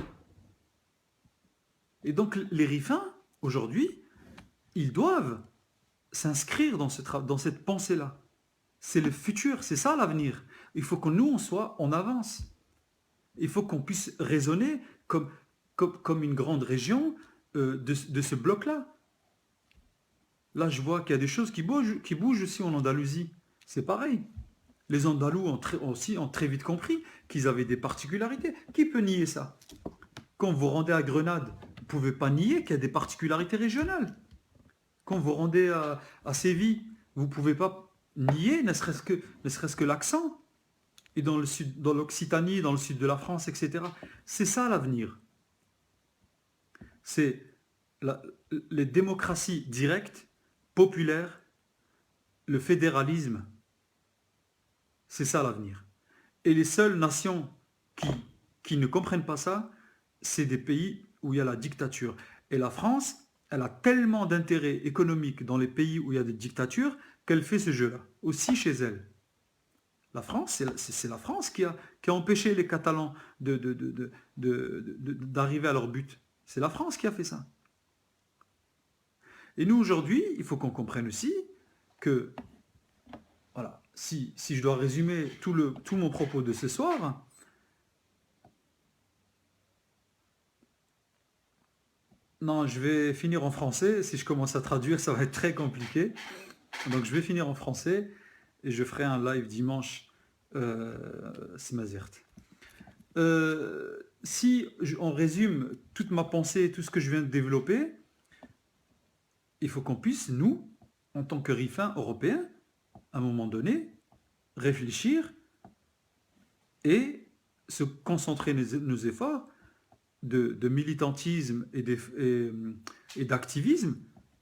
Et donc, les rifins, aujourd'hui, ils doivent s'inscrire dans cette pensée-là. C'est le futur, c'est ça l'avenir. Il faut que nous, on soit en avance. Il faut qu'on puisse raisonner comme une grande région de ce bloc-là. Là, je vois qu'il y a des choses qui bougent aussi en Andalousie. C'est pareil. Les Andalous ont très vite compris qu'ils avaient des particularités. Qui peut nier ça? Quand vous rendez à Grenade, vous ne pouvez pas nier qu'il y a des particularités régionales. Quand vous rendez à Séville, vous ne pouvez pas nier, ne serait-ce que l'accent. Et dans l'Occitanie, dans le sud de la France, etc. C'est ça l'avenir. C'est les démocraties directes, populaires, le fédéralisme, c'est ça l'avenir. Et les seules nations qui, qui ne comprennent pas ça, c'est des pays où il y a la dictature. Et la France, elle a tellement d'intérêt économique dans les pays où il y a des dictatures qu'elle fait ce jeu-là, aussi chez elle. La France, c'est la France qui a empêché les Catalans d'arriver à leur but. C'est la France qui a fait ça. Et nous, aujourd'hui, il faut qu'on comprenne aussi que, voilà, si je dois résumer tout mon propos de ce soir, non, je vais finir en français. Si je commence à traduire, ça va être très compliqué. Donc je vais finir en français et je ferai un live dimanche. Smazert. Si on résume toute ma pensée, tout ce que je viens de développer, il faut qu'on puisse, nous, en tant que rifins européens, à un moment donné, réfléchir et se concentrer nos efforts de militantisme et d'activisme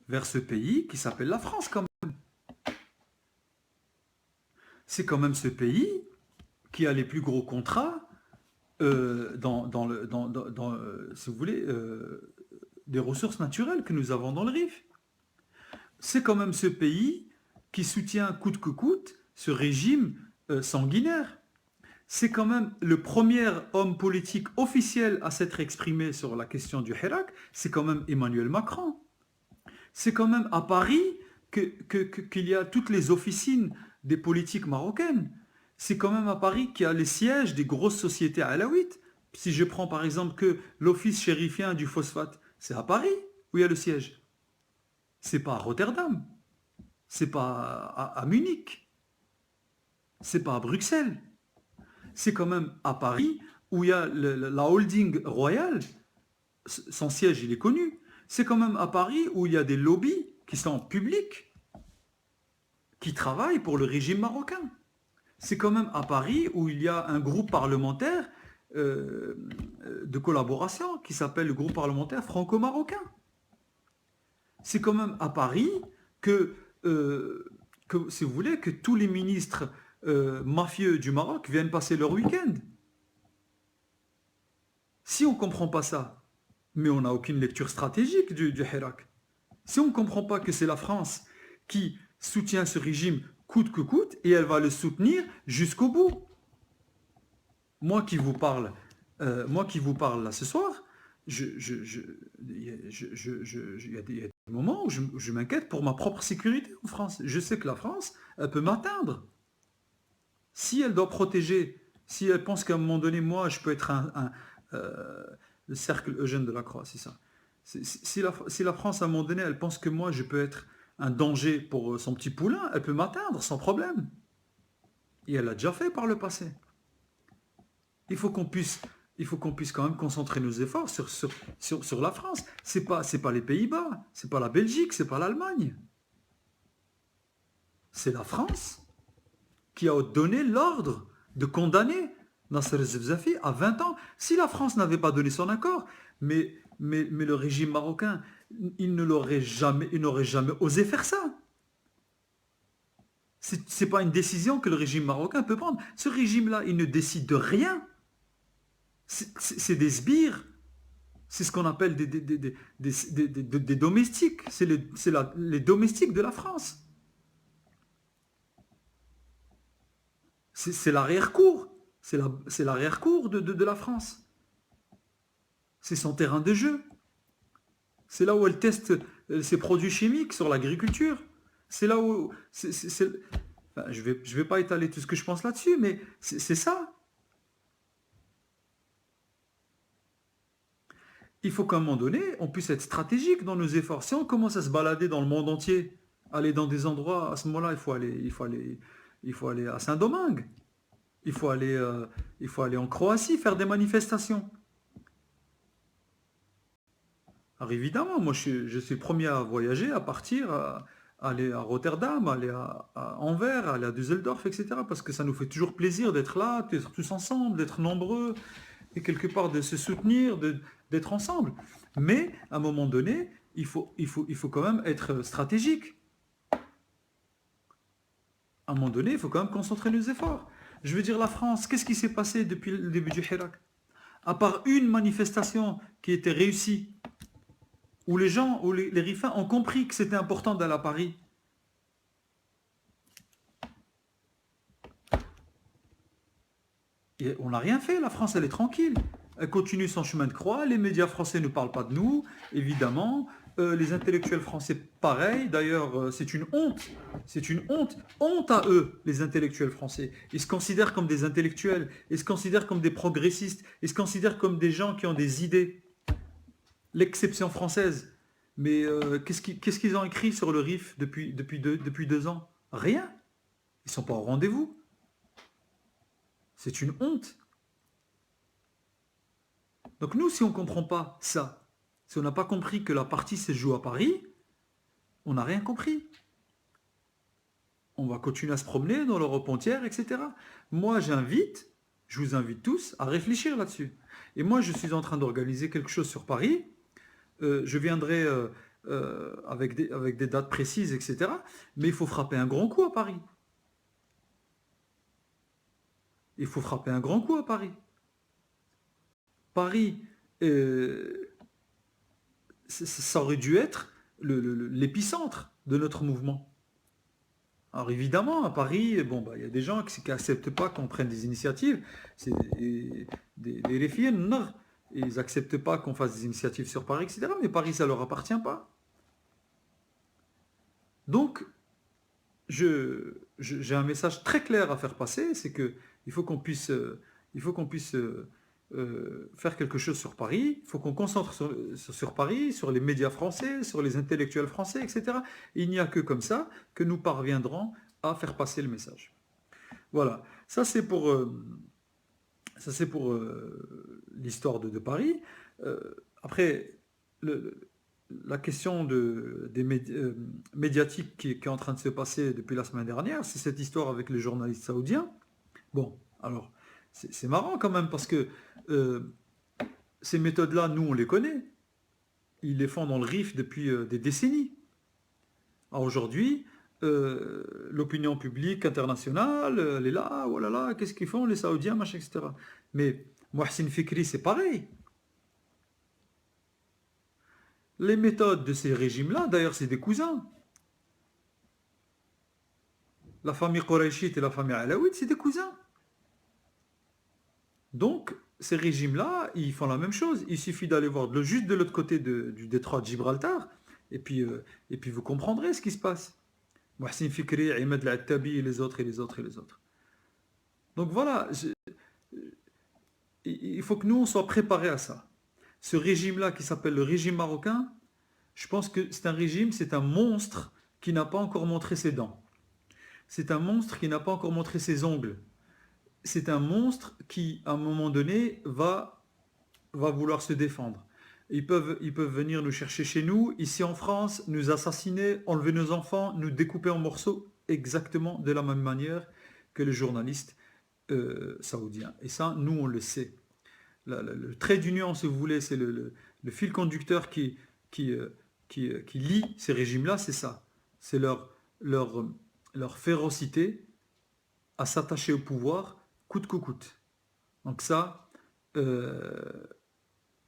vers ce pays qui s'appelle la France quand même. C'est quand même ce pays qui a les plus gros contrats si vous voulez, des ressources naturelles que nous avons dans le Rif. C'est quand même ce pays qui soutient coûte que coûte ce régime sanguinaire. C'est quand même le premier homme politique officiel à s'être exprimé sur la question du Hirak, c'est quand même Emmanuel Macron. C'est quand même à Paris qu'il y a toutes les officines des politiques marocaines. C'est quand même à Paris qu'il y a les sièges des grosses sociétés alaouites. Si je prends par exemple que l'office chérifien du phosphate, c'est à Paris où il y a le siège. C'est pas à Rotterdam. C'est pas à Munich. C'est pas à Bruxelles. C'est quand même à Paris où il y a la holding royale. Son siège, il est connu. C'est quand même à Paris où il y a des lobbies qui sont publics, qui travaillent pour le régime marocain. C'est quand même à Paris où il y a un groupe parlementaire de collaboration qui s'appelle le groupe parlementaire franco-marocain. C'est quand même à Paris que, si vous voulez, que tous les ministres mafieux du Maroc viennent passer leur week-end. Si on ne comprend pas ça, mais on n'a aucune lecture stratégique du Hirak, si on ne comprend pas que c'est la France qui soutient ce régime coûte que coûte, et elle va le soutenir jusqu'au bout. Moi qui vous parle là ce soir, il y a des moments où je m'inquiète pour ma propre sécurité en France. Je sais que la France, elle peut m'atteindre. Si elle doit protéger, si elle pense qu'à un moment donné, moi, je peux être le cercle Eugène de la Croix, c'est ça. Si la France, à un moment donné, elle pense que moi, je peux être un danger pour son petit poulain, elle peut m'atteindre sans problème. Et elle l'a déjà fait par le passé. Il faut qu'on puisse quand même concentrer nos efforts sur la France. C'est pas les Pays-Bas, c'est pas la Belgique, c'est pas l'Allemagne. C'est la France qui a donné l'ordre de condamner Nasser Zefzafi à 20 ans. Si la France n'avait pas donné son accord, mais le régime marocain, il n'aurait jamais osé faire ça. C'est pas une décision que le régime marocain peut prendre. Ce régime-là, il ne décide de rien. C'est des sbires. C'est ce qu'on appelle des domestiques. C'est les domestiques de la France. C'est l'arrière-cour. C'est l'arrière-cour de la France. C'est son terrain de jeu. C'est là où elle teste ses produits chimiques sur l'agriculture. C'est là où... Enfin, je vais pas étaler tout ce que je pense là-dessus, mais c'est ça. Il faut qu'à un moment donné, on puisse être stratégique dans nos efforts. Si on commence à se balader dans le monde entier, aller dans des endroits, à ce moment-là, il faut aller à Saint-Domingue. Il faut aller en Croatie faire des manifestations. Alors évidemment, moi je suis le premier à voyager, à partir, à aller à Rotterdam, aller à Anvers, aller à Düsseldorf, etc. Parce que ça nous fait toujours plaisir d'être là, d'être tous ensemble, d'être nombreux, et quelque part de se soutenir, d'être ensemble. Mais à un moment donné, il faut quand même être stratégique. à un moment donné, il faut quand même concentrer nos efforts. Je veux dire, la France, qu'est-ce qui s'est passé depuis le début du Hirak? À part une manifestation qui était réussie, où les gens, où les rifins ont compris que c'était important d'aller à Paris. Et on n'a rien fait, la France, elle est tranquille. Elle continue son chemin de croix, les médias français ne parlent pas de nous, évidemment. Les intellectuels français, pareil. D'ailleurs, c'est une honte. C'est une honte. Honte à eux, les intellectuels français. Ils se considèrent comme des intellectuels. Ils se considèrent comme des progressistes. Ils se considèrent comme des gens qui ont des idées. L'exception française. Mais qu'est-ce qu'ils ont écrit sur le RIF depuis 2 ans? Rien. Ils ne sont pas au rendez-vous. C'est une honte. Donc nous, si on ne comprend pas ça, si on n'a pas compris que la partie se joue à Paris, on n'a rien compris. On va continuer à se promener dans l'Europe entière, etc. Moi, je vous invite tous à réfléchir là-dessus. Et moi, je suis en train d'organiser quelque chose sur Paris. Je viendrai avec des dates précises, etc. Mais il faut frapper un grand coup à Paris. Il faut frapper un grand coup à Paris. Paris, ça aurait dû être l'épicentre de notre mouvement. Alors évidemment, à Paris, bon, bah, il y a des gens qui n'acceptent pas qu'on prenne des initiatives. C'est des réfugiés, non. Ils n'acceptent pas qu'on fasse des initiatives sur Paris, etc. Mais Paris, ça ne leur appartient pas. Donc, j'ai un message très clair à faire passer, c'est que il faut qu'on puisse, faire quelque chose sur Paris, il faut qu'on concentre sur Paris, sur les médias français, sur les intellectuels français, etc. Il n'y a que comme ça que nous parviendrons à faire passer le message. Voilà, ça c'est pour l'histoire de Paris. Après, la question des médiatiques qui est en train de se passer depuis la semaine dernière, c'est cette histoire avec les journalistes saoudiens. Bon, alors, c'est marrant quand même parce que ces méthodes-là, nous, on les connaît. Ils les font dans le RIF depuis des décennies. Alors aujourd'hui, l'opinion publique internationale, elle est là, oh là là, qu'est-ce qu'ils font les Saoudiens, machin, etc. Mais Mohsin Fikri, c'est pareil. Les méthodes de ces régimes-là, d'ailleurs, c'est des cousins. La famille Qurayshite et la famille Alaouite, c'est des cousins. Donc, ces régimes-là, ils font la même chose. Il suffit d'aller voir juste de l'autre côté du détroit de Gibraltar, et puis vous comprendrez ce qui se passe. Mohsin Fikri, Ahmed Al-Attabi, et les autres, et les autres, et les autres. Donc voilà, il faut que nous, on soit préparés à ça. Ce régime-là, qui s'appelle le régime marocain, je pense que c'est un régime, c'est un monstre qui n'a pas encore montré ses dents. C'est un monstre qui n'a pas encore montré ses ongles. C'est un monstre qui, à un moment donné, va vouloir se défendre. Ils peuvent venir nous chercher chez nous, ici en France, nous assassiner, enlever nos enfants, nous découper en morceaux, exactement de la même manière que les journalistes saoudiens. Et ça, nous, on le sait. Le trait d'union, si vous voulez, c'est le fil conducteur qui lie ces régimes-là, c'est ça. C'est leur férocité à s'attacher au pouvoir coûte que coûte. Donc ça,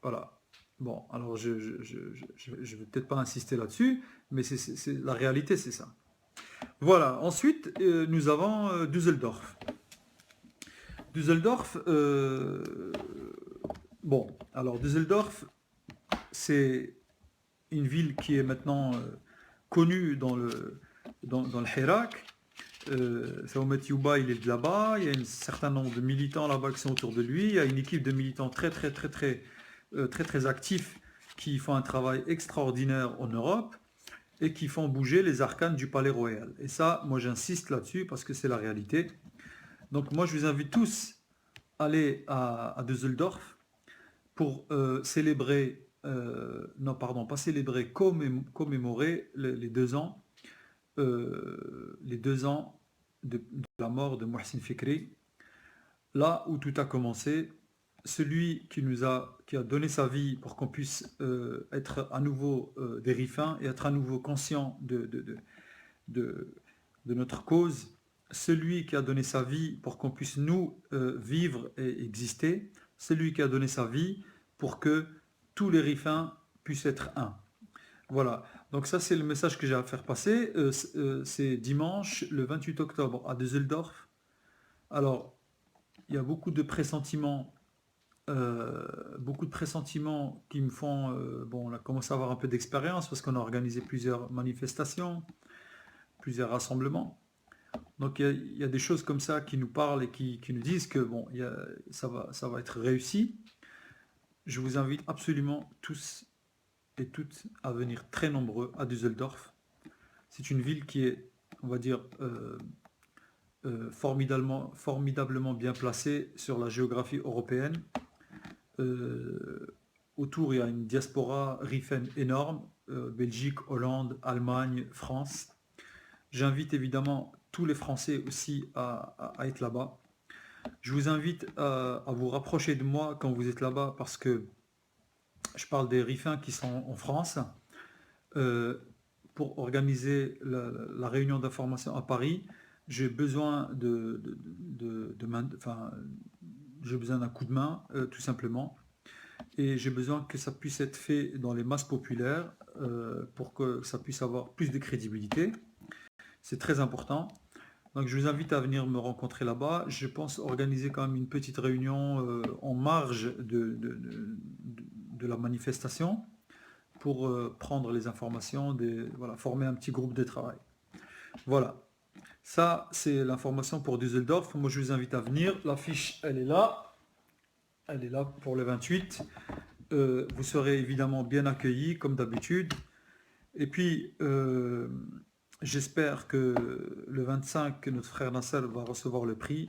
voilà. Bon, alors je ne vais peut-être pas insister là-dessus, mais la réalité, c'est ça. Voilà, ensuite, nous avons Düsseldorf. Düsseldorf, bon, alors Düsseldorf, c'est une ville qui est maintenant connue dans le Hirak. Saoumet Youba, il est de là-bas, il y a un certain nombre de militants là-bas qui sont autour de lui, il y a une équipe de militants très actifs qui font un travail extraordinaire en Europe et qui font bouger les arcanes du Palais Royal. Et ça, moi j'insiste là-dessus parce que c'est la réalité. Donc moi je vous invite tous à aller à Düsseldorf pour célébrer, non pardon, pas célébrer, commémorer les 2 ans, de la mort de Mohsin Fikri, là où tout a commencé. Celui qui a donné sa vie pour qu'on puisse être à nouveau des rifins et être à nouveau conscient de notre cause, celui qui a donné sa vie pour qu'on puisse nous vivre et exister, celui qui a donné sa vie pour que tous les rifins puissent être un. Voilà, donc ça c'est le message que j'ai à faire passer. C'est dimanche, le 28 octobre à Düsseldorf. Alors, il y a beaucoup de pressentiments qui me font... bon, on a commencé à avoir un peu d'expérience parce qu'on a organisé plusieurs manifestations, plusieurs rassemblements. Donc il y a des choses comme ça qui nous parlent et qui nous disent que bon, ça va être réussi. Je vous invite absolument tous et toutes à venir très nombreux à Düsseldorf. C'est une ville qui est, on va dire, formidablement bien placée sur la géographie européenne. Autour, il y a une diaspora rifaine énorme, Belgique, Hollande, Allemagne, France. J'invite évidemment tous les Français aussi à être là-bas. Je vous invite à vous rapprocher de moi quand vous êtes là-bas parce que je parle des rifins qui sont en France. Pour organiser la réunion d'information à Paris, j'ai besoin j'ai besoin d'un coup de main, tout simplement. Et j'ai besoin que ça puisse être fait dans les masses populaires pour que ça puisse avoir plus de crédibilité. C'est très important. Donc je vous invite à venir me rencontrer là-bas. Je pense organiser quand même une petite réunion en marge de la manifestation pour prendre les informations, voilà, former un petit groupe de travail. Voilà, ça c'est l'information pour Düsseldorf. Moi je vous invite à venir. L'affiche elle est là pour le 28. Vous serez évidemment bien accueillis comme d'habitude. Et puis j'espère que le 25, notre frère Nasser va recevoir le prix.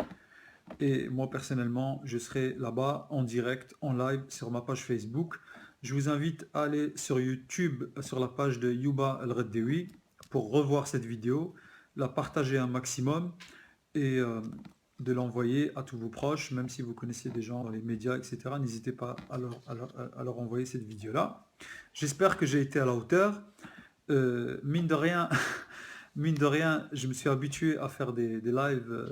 Et moi personnellement, je serai là-bas en direct, en live sur ma page Facebook. Je vous invite à aller sur YouTube, sur la page de Youba El Reddewi pour revoir cette vidéo, la partager un maximum et de l'envoyer à tous vos proches, même si vous connaissez des gens dans les médias, etc. N'hésitez pas à leur envoyer cette vidéo-là. J'espère que j'ai été à la hauteur. Mine de rien, mine de rien, je me suis habitué à faire des lives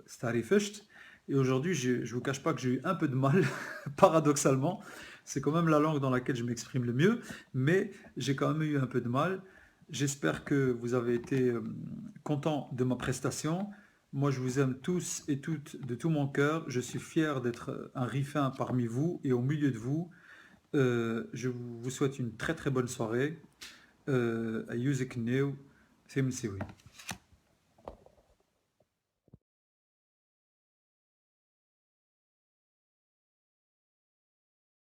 starifest. Et aujourd'hui, je ne vous cache pas que j'ai eu un peu de mal, paradoxalement. C'est quand même la langue dans laquelle je m'exprime le mieux, mais j'ai quand même eu un peu de mal. J'espère que vous avez été contents de ma prestation. Moi, je vous aime tous et toutes de tout mon cœur. Je suis fier d'être un rifin parmi vous et au milieu de vous. Je vous souhaite une très très bonne soirée. أيوزك النيو ثمن سوي